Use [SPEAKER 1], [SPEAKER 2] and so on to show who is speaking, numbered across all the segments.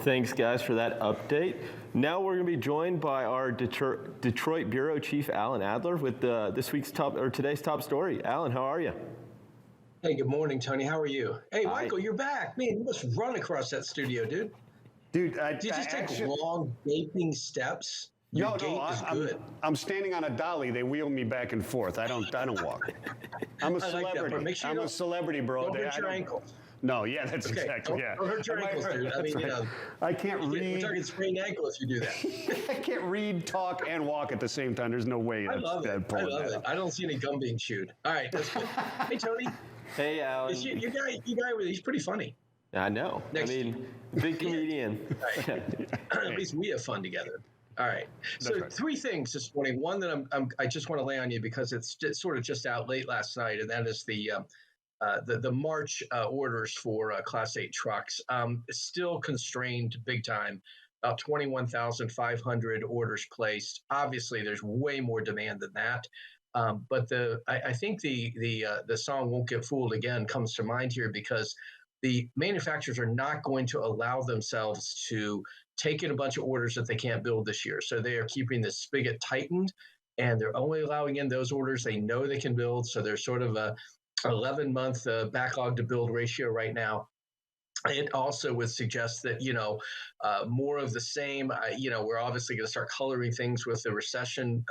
[SPEAKER 1] Thanks, guys, for that update. Now we're going to be joined by our Detroit Bureau Chief, Alan Adler, with today's top story. Alan, how are you?
[SPEAKER 2] Hey, good morning, Tony. How are you? Hey,
[SPEAKER 1] Hi.
[SPEAKER 2] Michael, you're back. Man, you must run across that studio, dude.
[SPEAKER 3] Dude,
[SPEAKER 2] Did you just take long, gaping steps? Your gait is good.
[SPEAKER 3] I'm standing on a dolly. They wheel me back and forth. I don't walk. I'm a celebrity.
[SPEAKER 2] Make sure
[SPEAKER 3] I'm a celebrity, bro.
[SPEAKER 2] Don't hurt your ankles.
[SPEAKER 3] No, yeah, that's
[SPEAKER 2] Okay,
[SPEAKER 3] exactly.
[SPEAKER 2] don't hurt your ankles, dude. I mean,
[SPEAKER 3] I can't read.
[SPEAKER 2] We're talking sprained ankle if you do that.
[SPEAKER 3] I can't read, talk, and walk at the same time. There's no way.
[SPEAKER 2] I love it. I don't see any gum being chewed. All right, that's good. Hey, Tony.
[SPEAKER 1] Hey, Alan.
[SPEAKER 2] Your guy, he's pretty funny.
[SPEAKER 1] I know. Big comedian.
[SPEAKER 2] At least we have fun together. All right. So three things this morning. One that I just want to lay on you because it's sort of just out late last night, and that is the March orders for Class 8 trucks. Still constrained big time. About 21,500 orders placed. Obviously, there's way more demand than that. But I think the song "Won't Get Fooled Again" comes to mind here because the manufacturers are not going to allow themselves to take in a bunch of orders that they can't build this year. So they are keeping the spigot tightened, and they're only allowing in those orders they know they can build. So there's sort of a 11-month backlog to build ratio right now. It also would suggest that, more of the same. We're obviously going to start coloring things with the recession,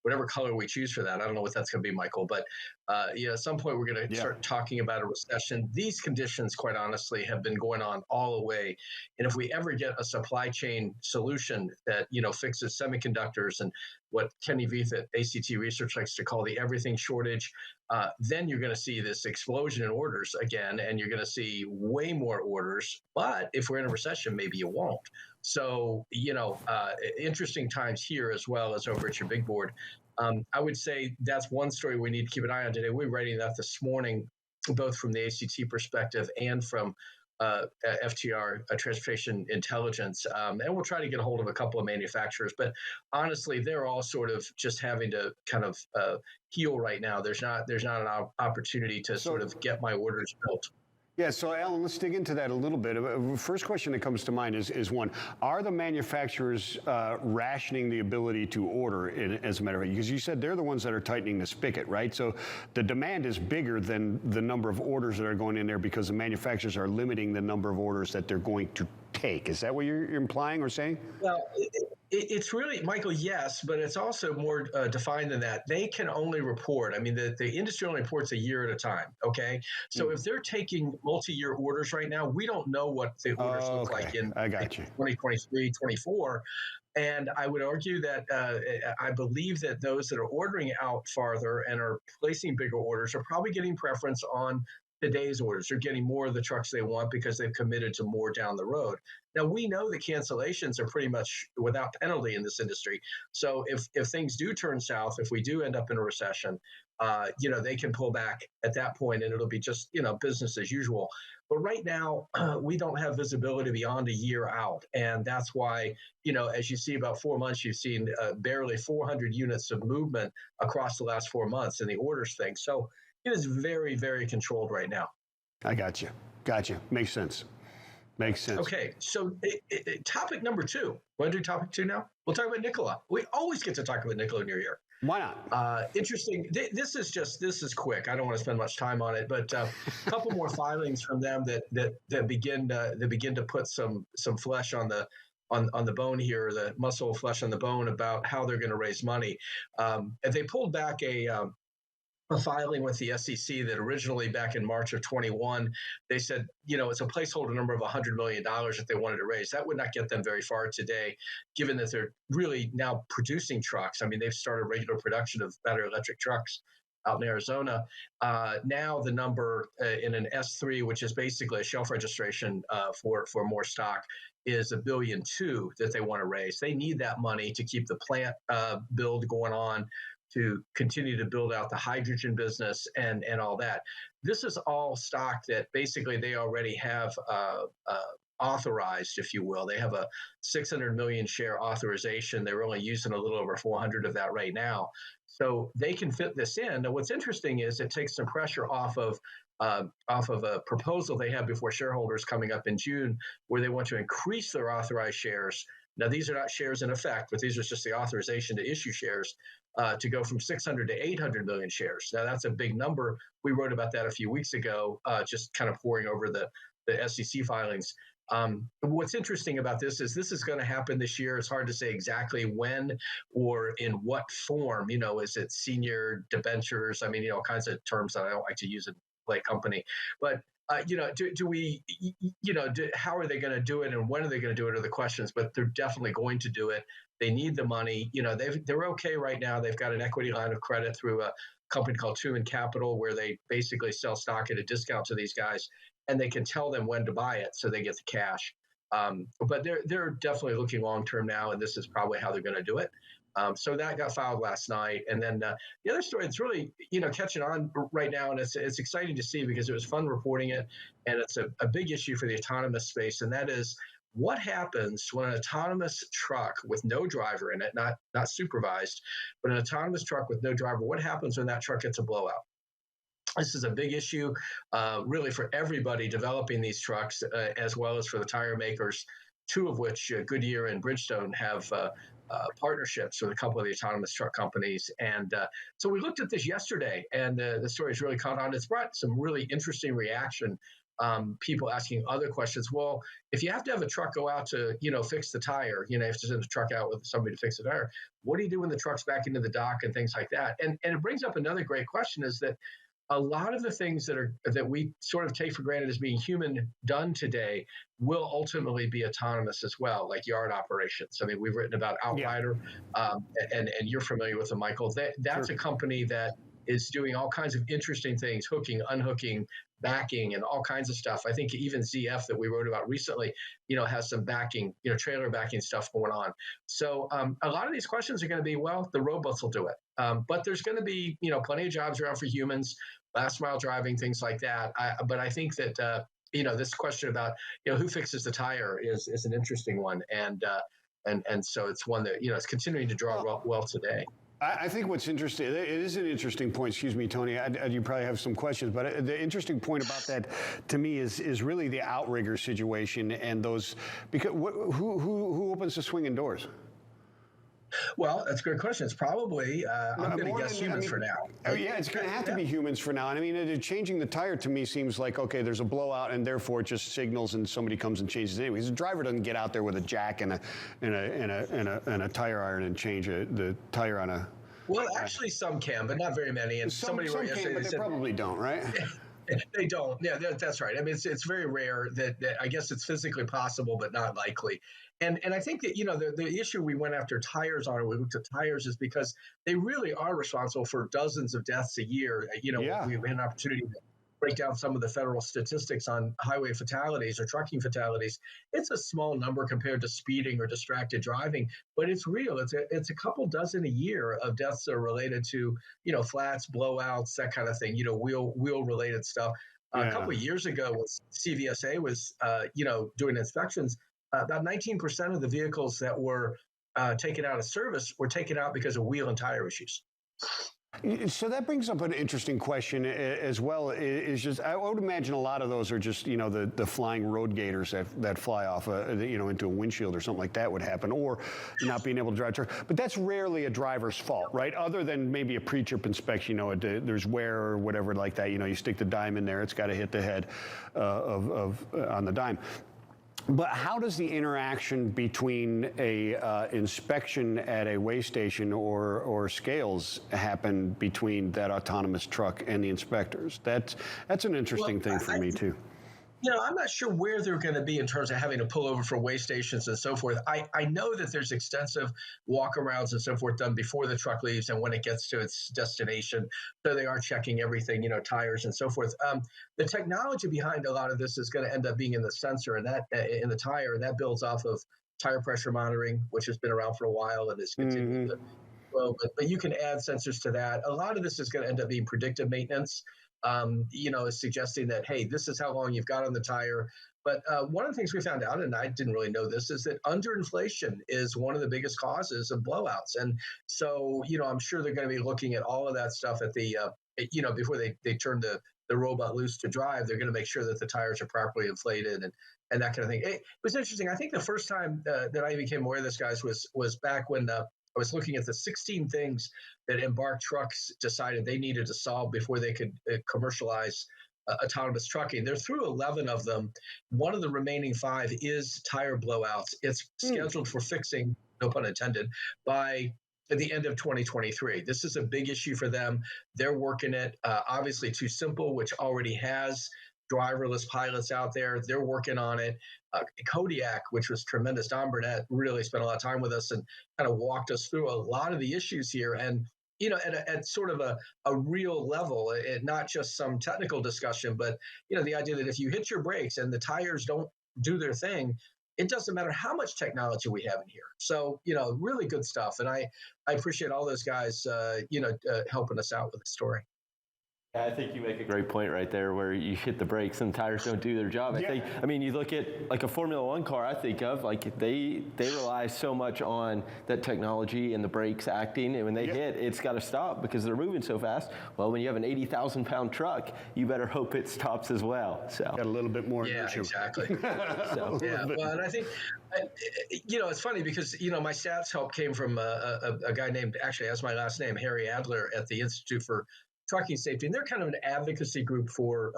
[SPEAKER 2] whatever color we choose for that. I don't know what that's going to be, Michael, but at some point we're going to start talking about a recession. These conditions, quite honestly, have been going on all the way. And if we ever get a supply chain solution that, fixes semiconductors and what Kenny Veith at ACT Research likes to call the everything shortage, then you're going to see this explosion in orders again, and you're going to see way more orders. But if we're in a recession, maybe you won't. So, interesting times here as well as over at your big board. I would say that's one story we need to keep an eye on today. We're writing that this morning, both from the ACT perspective and from FTR, Transportation Intelligence. And we'll try to get a hold of a couple of manufacturers. But honestly, they're all sort of just having to kind of heal right now. There's not an opportunity to sort of get my orders built.
[SPEAKER 3] Yeah, so Alan, let's dig into that a little bit. First question that comes to mind is one, are the manufacturers rationing the ability to order, as a matter of fact? Because you said they're the ones that are tightening the spigot, right? So the demand is bigger than the number of orders that are going in there because the manufacturers are limiting the number of orders that they're going to take. Is that what you're implying or saying?
[SPEAKER 2] Well, it's really, Michael, yes, but it's also more defined than that. They can only report. I mean, the industry only reports a year at a time, okay? So if they're taking multi-year orders right now, we don't know what the orders look like in 2023, 24. And I would argue that I believe that those that are ordering out farther and are placing bigger orders are probably getting preference on today's orders. They're getting more of the trucks they want because they've committed to more down the road. Now, we know the cancellations are pretty much without penalty in this industry. So if things do turn south, if we do end up in a recession, they can pull back at that point and it'll be just, business as usual. But right now, we don't have visibility beyond a year out. And that's why, as you see about 4 months, you've seen barely 400 units of movement across the last 4 months in the orders thing. So it is very, very controlled right now.
[SPEAKER 3] I got you. Makes sense.
[SPEAKER 2] Okay, so topic number 2. Want to do topic 2 now? We'll talk about Nikola. We always get to talk about Nikola in your year.
[SPEAKER 3] Why not?
[SPEAKER 2] Interesting. This is quick. I don't want to spend much time on it, but a couple more filings from them that begin to put some flesh on the bone here, the muscle flesh on the bone about how they're going to raise money. And they pulled back a filing with the SEC that originally back in March of 21, they said, it's a placeholder number of $100 million that they wanted to raise. That would not get them very far today, given that they're really now producing trucks. I mean, they've started regular production of battery electric trucks out in Arizona. Now the number in an S3, which is basically a shelf registration for more stock, is $1.2 billion that they want to raise. They need that money to keep the plant build going on, to continue to build out the hydrogen business and all that. This is all stock that basically they already have authorized, if you will. They have a 600 million share authorization. They're only using a little over 400 of that right now. So they can fit this in. Now, what's interesting is it takes some pressure off of a proposal they have before shareholders coming up in June, where they want to increase their authorized shares. Now, these are not shares in effect, but these are just the authorization to issue shares to go from 600 to 800 million shares. Now, that's a big number. We wrote about that a few weeks ago, just kind of poring over the SEC filings. What's interesting about this is going to happen this year. It's hard to say exactly when or in what form. Is it senior debentures? I mean, all kinds of terms that I don't like to use in play company. But do we, how are they going to do it and when are they going to do it are the questions, but they're definitely going to do it. They need the money. They're okay right now. They've got an equity line of credit through a company called Tumen Capital, where they basically sell stock at a discount to these guys, and they can tell them when to buy it, so they get the cash. But they're definitely looking long term now, and this is probably how they're going to do it. So that got filed last night, and then the other story, it's really catching on right now, and it's exciting to see because it was fun reporting it, and it's a big issue for the autonomous space, and that is what happens when an autonomous truck with no driver in it, not supervised, but an autonomous truck with no driver. What happens when that truck gets a blowout? This is a big issue, really, for everybody developing these trucks, as well as for the tire makers, two of which, Goodyear and Bridgestone, have partnerships with a couple of the autonomous truck companies. And so we looked at this yesterday, and the story's really caught on. It's brought some really interesting reaction. People asking other questions. Well, if you have to have a truck go out to, fix the tire, you have to send a truck out with somebody to fix the tire. What do you do when the truck's back into the dock and things like that? And it brings up another great question, is that a lot of the things that we sort of take for granted as being human done today will ultimately be autonomous as well, like yard operations. I mean, we've written about Outrider, and you're familiar with them, Michael. That's
[SPEAKER 3] Sure.
[SPEAKER 2] a company that is doing all kinds of interesting things, hooking, unhooking, backing, and all kinds of stuff. I think even ZF that we wrote about recently, has some backing, trailer backing stuff going on. So a lot of these questions are going to be, well, the robots will do it. But there's going to be, plenty of jobs around for humans, last mile driving, things like that. But I think that, this question about, who fixes the tire is an interesting one. And so it's one that, is continuing to draw well today.
[SPEAKER 3] I think what's interesting, it is an interesting point, excuse me, Tony, you probably have some questions, but the interesting point about that to me is really the outrigger situation and those, because who opens the swinging doors?
[SPEAKER 2] Well, that's a good question. It's probably, I'm going to guess humans for now.
[SPEAKER 3] Oh, yeah, it's going to have to be humans for now. And I mean, changing the tire to me seems like, okay, there's a blowout and therefore it just signals and somebody comes and changes it anyways. The driver doesn't get out there with a jack and a tire iron and change the tire on a...
[SPEAKER 2] Well, actually some can, but not very many. And
[SPEAKER 3] some can, but they probably don't, right?
[SPEAKER 2] They don't. Yeah, that's right. I mean, it's very rare that I guess it's physically possible, but not likely. And I think that, the issue we went after tires on, or we looked at tires, is because they really are responsible for dozens of deaths a year. We had an opportunity to break down some of the federal statistics on highway fatalities or trucking fatalities. It's a small number compared to speeding or distracted driving, but it's real. It's a couple dozen a year of deaths that are related to, flats, blowouts, that kind of thing, wheel related stuff. A couple of years ago, when CVSA was, doing inspections, about 19% of the vehicles that were taken out of service were taken out because of wheel and tire issues.
[SPEAKER 3] So that brings up an interesting question as well. Is just, I would imagine a lot of those are just, the flying road gators that fly off, into a windshield or something like that would happen, or not being able to drive a truck. But that's rarely a driver's fault, right? Other than maybe a pre-trip inspection, there's wear or whatever like that. You stick the dime in there, it's got to hit the head on the dime. But how does the interaction between a inspection at a weigh station or scales happen between that autonomous truck and the inspectors? That's an interesting thing for me too.
[SPEAKER 2] I'm not sure where they're going to be in terms of having to pull over for weigh stations and so forth. I know that there's extensive walkarounds and so forth done before the truck leaves and when it gets to its destination. So they are checking everything, tires and so forth. The technology behind a lot of this is going to end up being in the sensor and that in the tire, and that builds off of tire pressure monitoring, which has been around for a while and is continuing to grow. But you can add sensors to that. A lot of this is going to end up being predictive maintenance. is suggesting that, hey, this is how long you've got on the tire. But one of the things we found out, and I didn't really know this, is that underinflation is one of the biggest causes of blowouts. And so, I'm sure they're going to be looking at all of that stuff at the, before they turn the robot loose to drive. They're going to make sure that the tires are properly inflated and that kind of thing. It was interesting. I think the first time that I became aware of this, guys, was back when I was looking at the 16 things that Embark Trucks decided they needed to solve before they could commercialize autonomous trucking. They're through 11 of them. One of the remaining 5 is tire blowouts. It's scheduled for fixing, no pun intended, by the end of 2023. This is a big issue for them. They're working it. Obviously, Too Simple, which already has driverless pilots out there, they're working on it. Kodiak, which was tremendous. Don Burnett really spent a lot of time with us and kind of walked us through a lot of the issues here. And at sort of a real level, not just some technical discussion, but, the idea that if you hit your brakes and the tires don't do their thing, it doesn't matter how much technology we have in here. So, really good stuff. And I appreciate all those guys, helping us out with the story.
[SPEAKER 1] Yeah, I think you make a great point right there where you hit the brakes and the tires don't do their job. I mean, you look at like a Formula One car, I think of, like they rely so much on that technology and the brakes acting. And when they hit, it's got to stop because they're moving so fast. Well, when you have an 80,000 pound truck, you better hope it stops as well. So
[SPEAKER 3] got a little bit more
[SPEAKER 2] inertia. Yeah, exactly. Well, and I think, it's funny because, my stats help came from a guy named, actually has my last name, Harry Adler at the Institute for Trucking Safety, and they're kind of an advocacy group for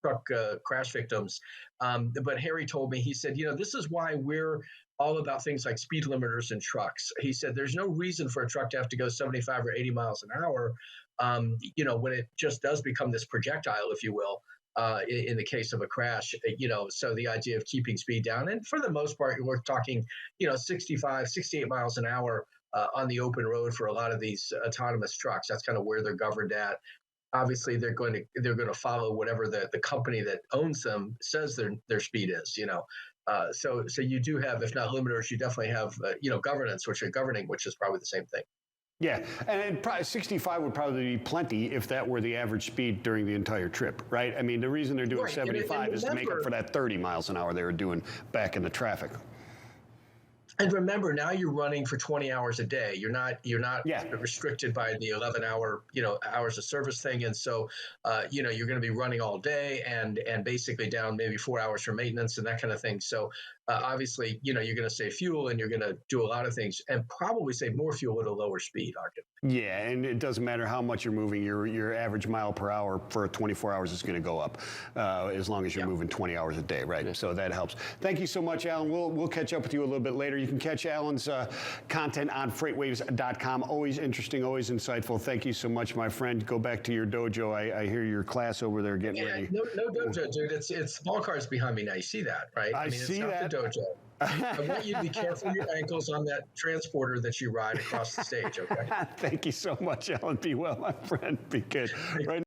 [SPEAKER 2] truck crash victims. But Harry told me, he said, this is why we're all about things like speed limiters in trucks. He said, there's no reason for a truck to have to go 75 or 80 miles an hour, when it just does become this projectile, if you will, in the case of a crash, so the idea of keeping speed down. And for the most part, we're talking, 65, 68 miles an hour on the open road for a lot of these autonomous trucks. That's kind of where they're governed at. Obviously, they're going to follow whatever the company that owns them says their speed is. So you do have, if not limiters, you definitely have governance, which are governing, which is probably the same thing.
[SPEAKER 3] Yeah, and 65 would probably be plenty if that were the average speed during the entire trip, right? I mean, the reason they're doing 75 is to make up for that 30 miles an hour they were doing back in the traffic.
[SPEAKER 2] And remember, now you're running for 20 hours a day. You're not restricted by the 11-hour, hours of service thing. And so, you're going to be running all day and basically down maybe 4 hours for maintenance and that kind of thing. So obviously, you're going to save fuel and you're going to do a lot of things and probably save more fuel at a lower speed, arguably.
[SPEAKER 3] Yeah, and it doesn't matter how much you're moving. Your average mile per hour for 24 hours is going to go up as long as you're moving 20 hours a day, right? So that helps. Thank you so much, Alan. We'll catch up with you a little bit later. You can catch Alan's content on freightwaves.com. Always interesting, always insightful. Thank you so much, my friend. Go back to your dojo. I hear your class over there getting ready.
[SPEAKER 2] No dojo, dude. It's small cars behind me now. You see that, right?
[SPEAKER 3] I mean, see
[SPEAKER 2] it's not
[SPEAKER 3] that.
[SPEAKER 2] The dojo. I want you to be careful of your ankles on that transporter that you ride across the stage, okay?
[SPEAKER 3] Thank you so much, Alan. Be well, my friend. Be good. Right